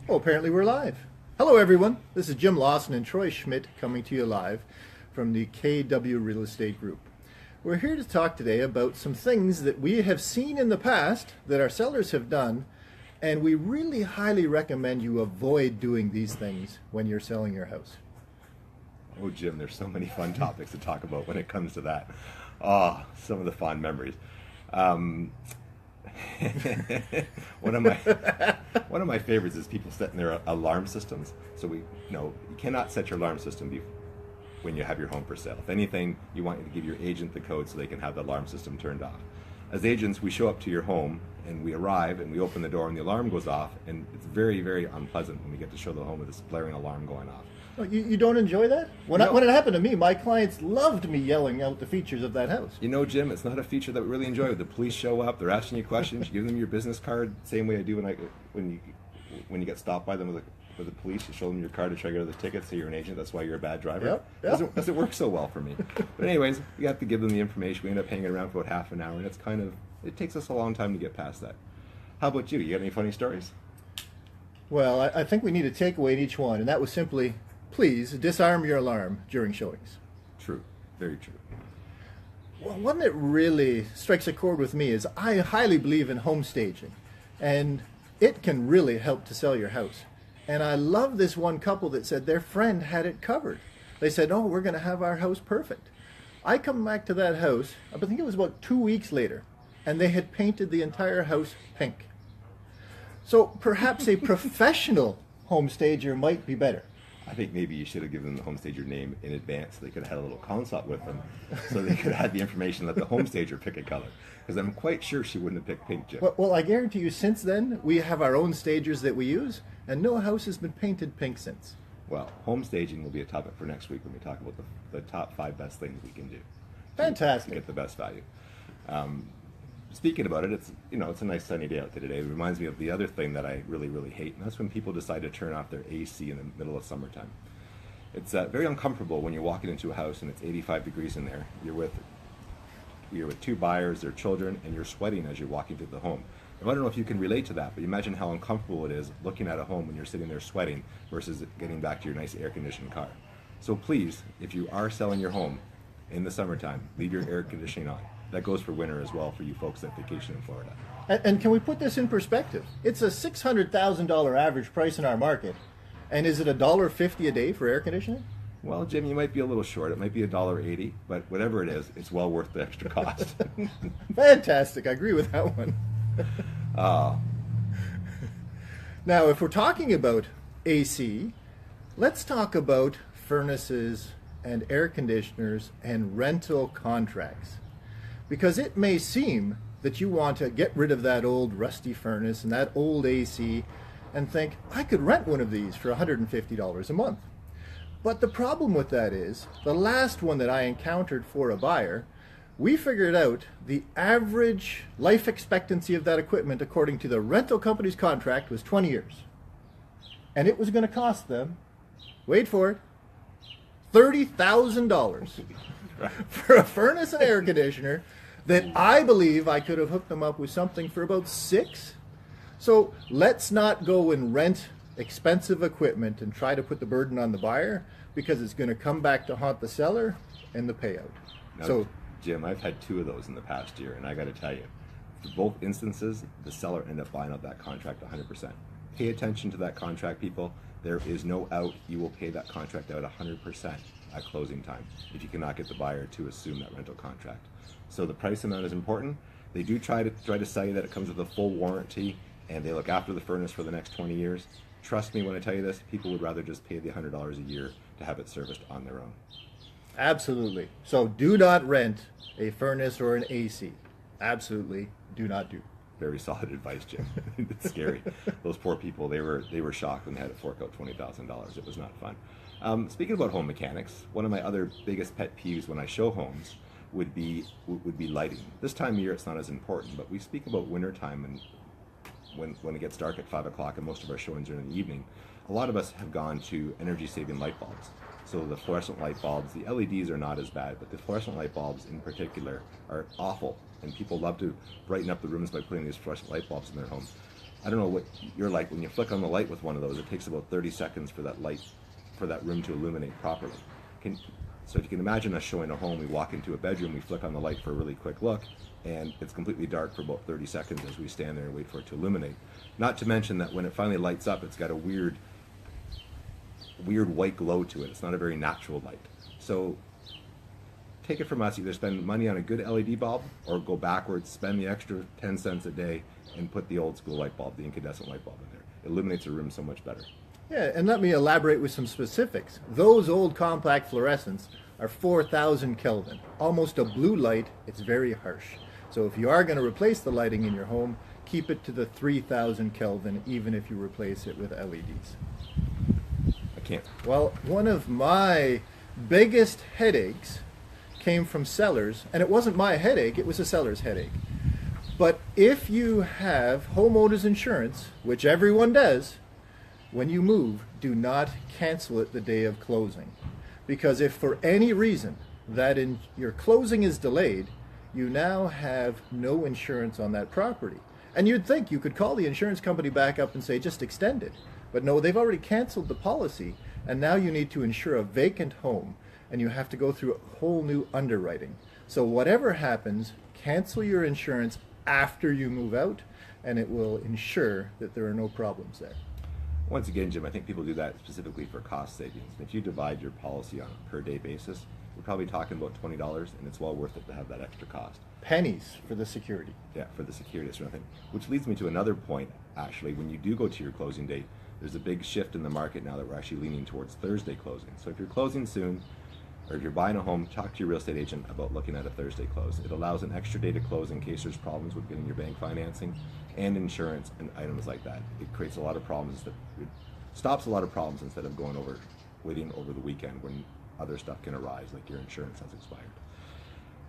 Oh, apparently we're live. Hello, everyone. This is Jim Lawson and Troy Schmidt coming to you live from the KW Real Estate Group. We're here to talk today about some things that we have seen in the past that our sellers have done, and we really highly recommend you avoid doing these things when you're selling your house. Oh, Jim, there's so many fun topics to talk about when it comes to that. Ah, some of the fond memories. One of my favorites is people setting their alarm systems. So you cannot set your alarm system when you have your home for sale. If anything, you want to give your agent the code so they can have the alarm system turned off. As agents, we show up to your home and we arrive and we open the door and the alarm goes off, and it's very, very unpleasant when we get to show the home with this blaring alarm going off. Oh, you don't enjoy that? When it happened to me, my clients loved me yelling out the features of that house. You know, Jim, it's not a feature that we really enjoy. The police show up, they're asking you questions, you give them your business card, same way I do when you get stopped by them with the police, you show them your card to try to get out of the ticket, say you're an agent, that's why you're a bad driver. Yep. Doesn't work so well for me. But anyways, you have to give them the information. We end up hanging around for about half an hour, and it takes us a long time to get past that. How about you? You got any funny stories? Well, I think we need a takeaway in each one, and that was simply, please disarm your alarm during showings. True. Very true. Well, one that really strikes a chord with me is I highly believe in home staging, and it can really help to sell your house. And I love this one couple that said their friend had it covered. They said, oh, we're going to have our house perfect. I come back to that house, I think it was about 2 weeks later, and they had painted the entire house pink. So perhaps a professional home stager might be better. I think maybe you should have given the home stager name in advance so they could have had a little consult with them so they could have had the information, let the home stager pick a color. Because I'm quite sure she wouldn't have picked pink, Jim. Well, I guarantee you since then, we have our own stagers that we use, and no house has been painted pink since. Well, home staging will be a topic for next week when we talk about the top 5 best things we can do. Fantastic. To get the best value. Speaking about it, it's a nice sunny day out today. It reminds me of the other thing that I really, really hate, and that's when people decide to turn off their AC in the middle of summertime. It's very uncomfortable when you're walking into a house and it's 85 degrees in there. You're with 2 buyers, their children, and you're sweating as you're walking through the home. Now, I don't know if you can relate to that, but imagine how uncomfortable it is looking at a home when you're sitting there sweating versus getting back to your nice air-conditioned car. So please, if you are selling your home in the summertime, leave your air conditioning on. That goes for winter as well for you folks that vacation in Florida. And can we put this in perspective? It's a $600,000 average price in our market. And is it $1.50 a day for air conditioning? Well, Jim, you might be a little short. It might be $1.80, but whatever it is, it's well worth the extra cost. Fantastic. I agree with that one. uh, Now, if we're talking about AC, let's talk about furnaces and air conditioners and rental contracts. Because it may seem that you want to get rid of that old rusty furnace and that old AC and think, I could rent one of these for $150 a month. But the problem with that is, the last one that I encountered for a buyer, we figured out the average life expectancy of that equipment according to the rental company's contract was 20 years. And it was going to cost them, wait for it, $30,000 for a furnace and air conditioner that I believe I could have hooked them up with something for about $6,000. So let's not go and rent expensive equipment and try to put the burden on the buyer, because it's going to come back to haunt the seller and the payout. Now, So, Jim, I've had 2 of those in the past year, and I got to tell you, for both instances, the seller ended up buying out that contract 100%. Pay attention to that contract, people. There is no out. You will pay that contract out 100% at closing time if you cannot get the buyer to assume that rental contract. So the price amount is important. They do try to sell you that it comes with a full warranty and they look after the furnace for the next 20 years. Trust me when I tell you this, people would rather just pay the $100 a year to have it serviced on their own. absolutely. So do not rent a furnace or an AC. Absolutely do not do. Very solid advice, Jim. It's scary. Those poor people, they were shocked when they had to fork out $20,000. It was not fun. Speaking about home mechanics, one of my other biggest pet peeves when I show homes would be lighting. This time of year it's not as important, but we speak about wintertime and when it gets dark at 5 o'clock and most of our showings are in the evening, a lot of us have gone to energy-saving light bulbs. So the fluorescent light bulbs, the LEDs are not as bad, but the fluorescent light bulbs in particular are awful, and people love to brighten up the rooms by putting these fluorescent light bulbs in their home. I don't know what you're like when you flick on the light with one of those. It takes about 30 seconds for that light, for that room to illuminate properly. So if you can imagine us showing a home, we walk into a bedroom, we flick on the light for a really quick look, and it's completely dark for about 30 seconds as we stand there and wait for it to illuminate. Not to mention that when it finally lights up, it's got a weird white glow to it. It's not a very natural light. So take it from us, either spend money on a good LED bulb or go backwards, spend the extra 10 cents a day and put the old school light bulb, the incandescent light bulb in there. It illuminates a room so much better. Yeah, and let me elaborate with some specifics. Those old compact fluorescents are 4,000 Kelvin. Almost a blue light, it's very harsh. So if you are going to replace the lighting in your home, keep it to the 3,000 Kelvin, even if you replace it with LEDs. I can't. Well, one of my biggest headaches came from sellers, and it wasn't my headache, it was a seller's headache. But if you have homeowners insurance, which everyone does, when you move, do not cancel it the day of closing. Because if for any reason that your closing is delayed, you now have no insurance on that property. And you'd think you could call the insurance company back up and say, just extend it. But no, they've already canceled the policy, and now you need to insure a vacant home, and you have to go through a whole new underwriting. So whatever happens, cancel your insurance after you move out, and it will ensure that there are no problems there. Once again, Jim, I think people do that specifically for cost savings. If you divide your policy on a per day basis, we're probably talking about $20, and it's well worth it to have that extra cost. Pennies for the security. Yeah, for the security sort of thing. Which leads me to another point, actually. When you do go to your closing date, there's a big shift in the market now that we're actually leaning towards Thursday closing. So if you're closing soon, or if you're buying a home, talk to your real estate agent about looking at a Thursday close. It allows an extra day to close in case there's problems with getting your bank financing and insurance and items like that. It creates a lot of problems, it stops a lot of problems instead of waiting over the weekend when other stuff can arise, like your insurance has expired.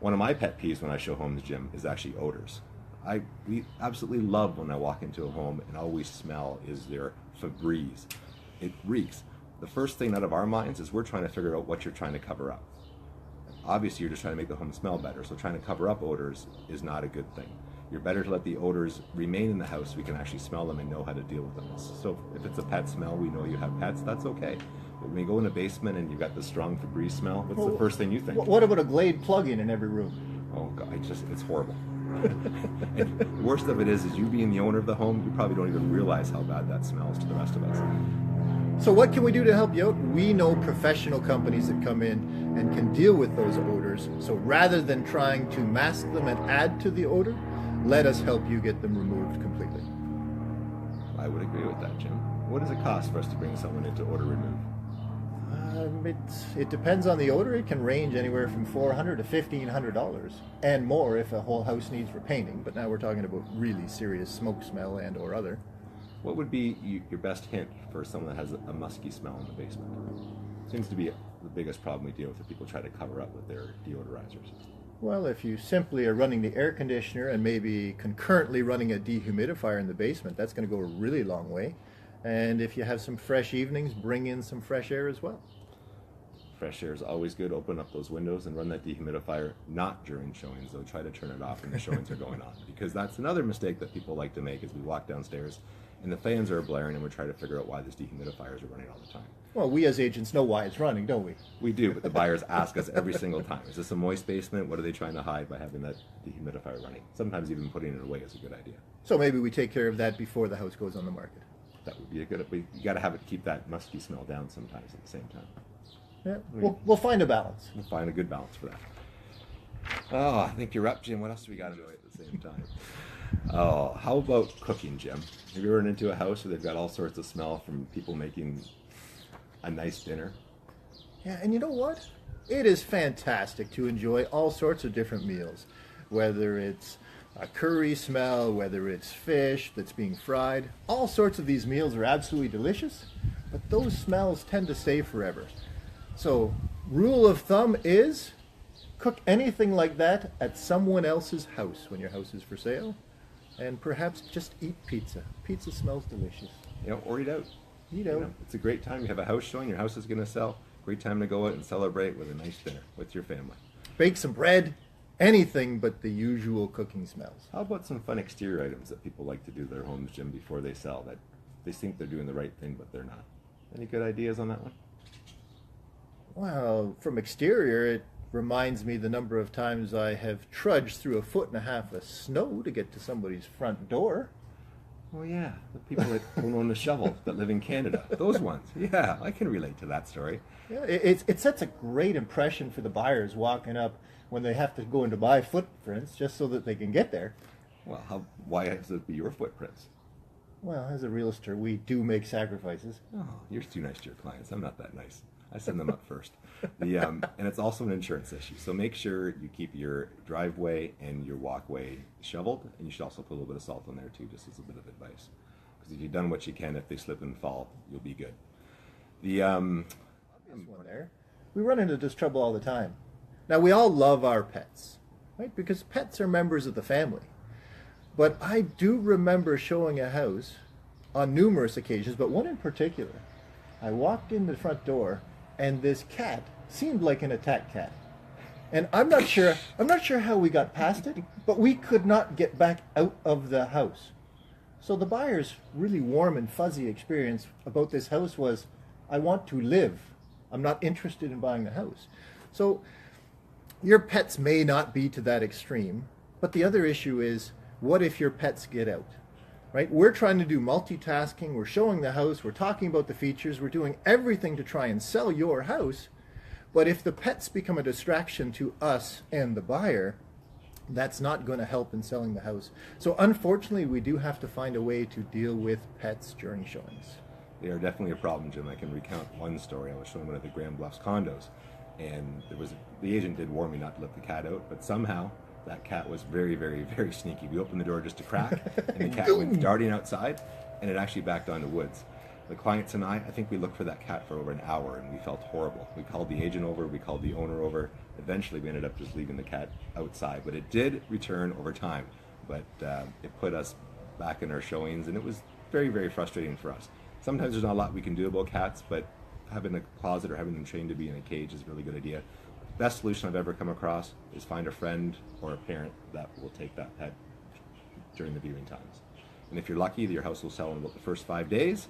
One of my pet peeves when I show homes, Jim, is actually odors. We absolutely love when I walk into a home and all we smell is their Febreze. It reeks. The first thing out of our minds is we're trying to figure out what you're trying to cover up. Obviously, you're just trying to make the home smell better, so trying to cover up odors is not a good thing. You're better to let the odors remain in the house so we can actually smell them and know how to deal with them. So if it's a pet smell, we know you have pets, that's okay. But when you go in the basement and you've got the strong Febreze smell, what's the first thing you think? What about a Glade plug-in in every room? Oh God, it's horrible. And the worst of it is you being the owner of the home, you probably don't even realize how bad that smells to the rest of us. So what can we do to help you out? We know professional companies that come in and can deal with those odors. So rather than trying to mask them and add to the odor, let us help you get them removed completely. I would agree with that, Jim. What does it cost for us to bring someone in to odor remove? It depends on the odor. It can range anywhere from $400 to $1,500 and more if a whole house needs repainting. But now we're talking about really serious smoke smell and or other. What would be your best hint for someone that has a musky smell in the basement? Seems to be the biggest problem we deal with if people try to cover up with their deodorizers. Well, if you simply are running the air conditioner and maybe concurrently running a dehumidifier in the basement, that's going to go a really long way. And if you have some fresh evenings, bring in some fresh air as well. Fresh air is always good. Open up those windows and run that dehumidifier, not during showings, though. Try to turn it off when the showings are going on. Because that's another mistake that people like to make is we walk downstairs and the fans are blaring and we try to figure out why these dehumidifiers are running all the time. Well, we as agents know why it's running, don't we? We do, but the buyers ask us every single time, is this a moist basement? What are they trying to hide by having that dehumidifier running? Sometimes even putting it away is a good idea. So maybe we take care of that before the house goes on the market. That would be a good, you got to have it keep that musky smell down sometimes at the same time. Yeah, we'll find a balance. We'll find a good balance for that. Oh, I think you're up, Jim. What else do we got to do at the same time? Oh, how about cooking, Jim? Have you ever run into a house where they've got all sorts of smell from people making a nice dinner? Yeah, and you know what? It is fantastic to enjoy all sorts of different meals, whether it's a curry smell, whether it's fish that's being fried. All sorts of these meals are absolutely delicious, but those smells tend to stay forever. So, rule of thumb is cook anything like that at someone else's house when your house is for sale, and perhaps just eat pizza. Pizza smells delicious. Or eat out. Eat out. It's a great time. You have a house showing, your house is going to sell. Great time to go out and celebrate with a nice dinner with your family. Bake some bread anything but the usual cooking smells. How about some fun exterior items that people like to do to their homes, Jim, before they sell, that they think they're doing the right thing, but they're not? Any good ideas on that one? Well, from exterior, it reminds me the number of times I have trudged through 1.5 feet of snow to get to somebody's front door. Oh yeah, the people that don't own a shovel that live in Canada. Those ones. Yeah, I can relate to that story. Yeah, it sets a great impression for the buyers walking up when they have to go into my footprints just so that they can get there. Well, why has it be your footprints? Well, as a realtor, we do make sacrifices. Oh, you're too nice to your clients. I'm not that nice. I send them up first. And it's also an insurance issue. So make sure you keep your driveway and your walkway shoveled, and you should also put a little bit of salt in there too, just as a bit of advice. Because if you've done what you can, if they slip and fall, you'll be good. The Obvious one there. We run into this trouble all the time. Now, we all love our pets, right? Because pets are members of the family. But I do remember showing a house on numerous occasions, but one in particular. I walked in the front door, and this cat seemed like an attack cat. And I'm not sure how we got past it, but we could not get back out of the house. So the buyer's really warm and fuzzy experience about this house was, I want to live. I'm not interested in buying the house. So your pets may not be to that extreme, but the other issue is, what if your pets get out? Right? We're trying to do multitasking, we're showing the house, we're talking about the features, we're doing everything to try and sell your house, but if the pets become a distraction to us and the buyer, that's not going to help in selling the house. So unfortunately, we do have to find a way to deal with pets during showings. They are definitely a problem, Jim. I can recount one story. I was showing one of the Grand Bluffs condos, and the agent did warn me not to let the cat out, but somehow that cat was very, very, very sneaky. We opened the door just a crack, and the cat went darting outside, and it actually backed onto woods. The clients and I think we looked for that cat for over an hour, and we felt horrible. We called the agent over, we called the owner over. Eventually, we ended up just leaving the cat outside, but it did return over time. But it put us back in our showings, and it was very, very frustrating for us. Sometimes there's not a lot we can do about cats, but having a closet or having them trained to be in a cage is a really good idea. Best solution I've ever come across is find a friend or a parent that will take that pet during the viewing times. And if you're lucky, your house will sell in about the first 5 days,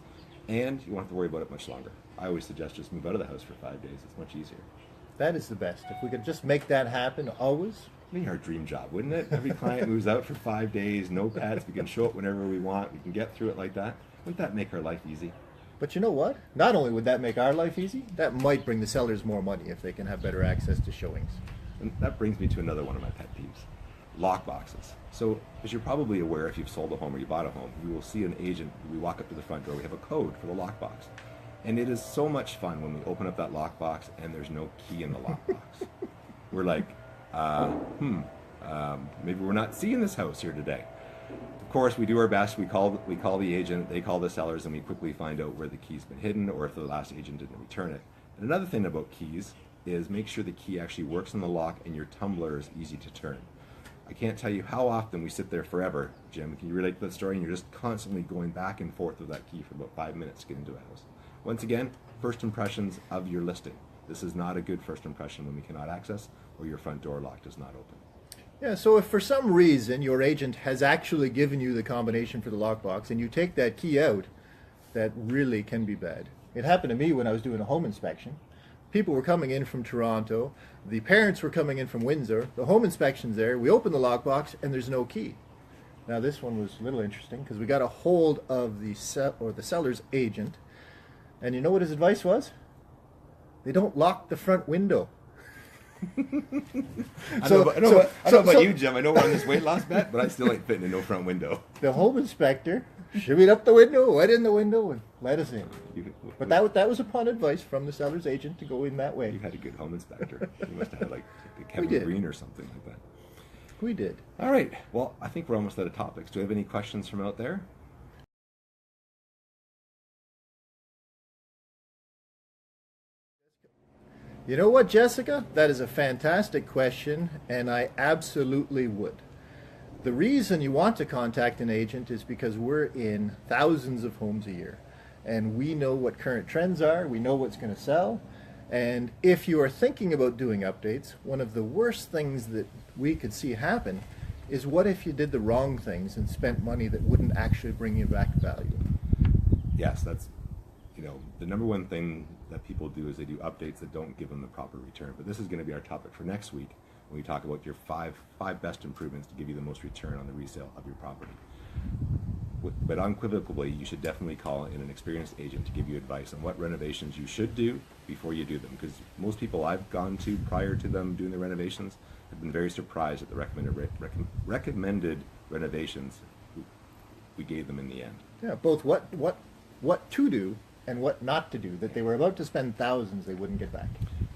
and you won't have to worry about it much longer. I always suggest just move out of the house for 5 days. It's much easier. That is the best. If we could just make that happen always. It'd be our dream job, wouldn't it? Every client moves out for 5 days, no pets, we can show it whenever we want, we can get through it like that. Wouldn't that make our life easy? But you know what? Not only would that make our life easy, that might bring the sellers more money if they can have better access to showings. And that brings me to another one of my pet peeves, lock boxes. So as you're probably aware, if you've sold a home or you bought a home, you will see an agent. We walk up to the front door, we have a code for the lockbox. And it is so much fun when we open up that lockbox and there's no key in the lockbox. We're like, maybe we're not seeing this house here today. Of course, we do our best. We call the agent, they call the sellers, and we quickly find out where the key's been hidden or if the last agent didn't return it. And another thing about keys is make sure the key actually works in the lock and your tumbler is easy to turn. I can't tell you how often we sit there forever, Jim. Can you relate to that story? And you're just constantly going back and forth with that key for about 5 minutes to get into a house. Once again, first impressions of your listing. This is not a good first impression when we cannot access or your front door lock does not open. Yeah, so if for some reason your agent has actually given you the combination for the lockbox and you take that key out, that really can be bad. It happened to me when I was doing a home inspection. People were coming in from Toronto, the parents were coming in from Windsor, the home inspection's there, we open the lockbox and there's no key. Now this one was a little interesting because we got a hold of the seller's agent, and you know what his advice was? They don't lock the front window. I know about you, Jim. I know we're on this weight loss bet, but I still ain't fitting in no front window. The home inspector shimmied up the window, went in the window, and let us in. But that was upon advice from the seller's agent to go in that way. You had a good home inspector. You must have had like Kevin Green or something like that. We did. All right. Well, I think we're almost out of topics. Do we have any questions from out there? You know what, Jessica? That is a fantastic question, and I absolutely would. The reason you want to contact an agent is because we're in thousands of homes a year, and we know what current trends are, we know what's going to sell, And if you are thinking about doing updates, one of the worst things that we could see happen is what if you did the wrong things and spent money that wouldn't actually bring you back value? Yes, that's, the number one thing that people do is they do updates that don't give them the proper return. But this is going to be our topic for next week when we talk about your five best improvements to give you the most return on the resale of your property. But unequivocally, you should definitely call in an experienced agent to give you advice on what renovations you should do before you do them. Because most people I've gone to prior to them doing the renovations have been very surprised at the recommended renovations we gave them in the end. Yeah, both what to do and what not to do, that they were about to spend thousands they wouldn't get back.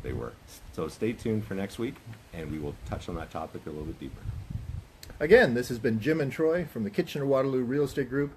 They were. So stay tuned for next week, and we will touch on that topic a little bit deeper. Again, this has been Jim and Troy from the Kitchener-Waterloo Real Estate Group.